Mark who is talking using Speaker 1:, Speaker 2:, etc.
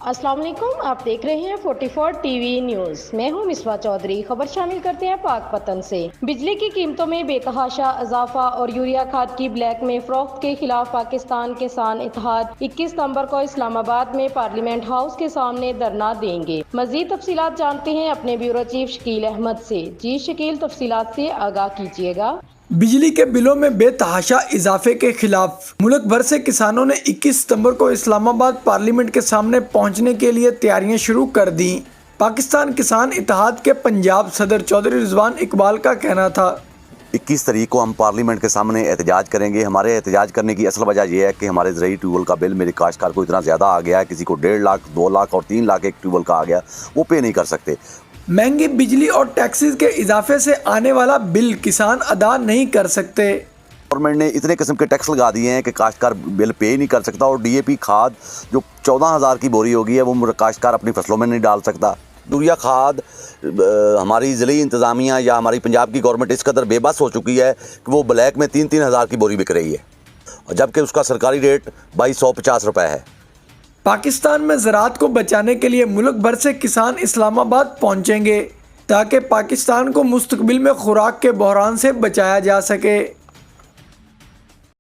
Speaker 1: अस्सलाम वालेकुम, आप देख रहे हैं 44 टीवी न्यूज़। मैं हूं मिसबा चौधरी। खबर शामिल करते हैं पाकपतन से। बिजली की कीमतों में बेतहाशा इजाफा और यूरिया खाद की ब्लैक में फरोख्त के खिलाफ पाकिस्तान किसान इत्तेहाद 21 सितंबर को इस्लामाबाद में पार्लियामेंट हाउस के सामने धरना देंगे। मजीद तफसीलात जानते हैं अपने ब्यूरो चीफ शकील अहमद से। जी शकील, तफसीलात से आगाह कीजिएगा।
Speaker 2: बिजली के बिलों में बेतहाशा इजाफे के खिलाफ मुल्क भर से किसानों ने 21 सितंबर को इस्लामाबाद पार्लियामेंट के सामने पहुंचने के लिए तैयारियां शुरू कर दी। पाकिस्तान किसान इत्तेहाद के पंजाब सदर चौधरी रिजवान इकबाल का कहना था,
Speaker 3: 21 तारीख को हम पार्लियामेंट के सामने एहतजाज करेंगे। हमारे एहतजाज करने की असल वजह यह है कि हमारे ज़रूरी ट्यूबवेल का बिल मेरे काश्तकार को इतना ज़्यादा आ गया है, किसी को 1.5 लाख, 2 लाख और 3 लाख एक ट्यूबवेल का आ गया, वो पे नहीं कर सकते।
Speaker 2: महंगी बिजली और टैक्सेस के इजाफे से आने वाला बिल किसान अदा नहीं कर सकते।
Speaker 3: गवर्नमेंट ने इतने किस्म के टैक्स लगा दिए हैं कि काश्तकार बिल पे नहीं कर सकता और DAP खाद जो 14,000 की बोरी होगी है वो काश्तकार अपनी फसलों में नहीं डाल सकता। यूरिया खाद हमारी ज़िली इंतज़ामिया या हमारी पंजाब की गवर्नमेंट इस कदर बेबस हो चुकी है कि वो ब्लैक में 3-3 हज़ार की बोरी बिक रही है, जबकि उसका सरकारी रेट 2250 रुपये है।
Speaker 2: पाकिस्तान में ज़राअत को बचाने के लिए मुल्क भर से किसान इस्लामाबाद पहुंचेंगे ताकि पाकिस्तान को मुस्तकबिल में खुराक के बहरान से बचाया जा सके।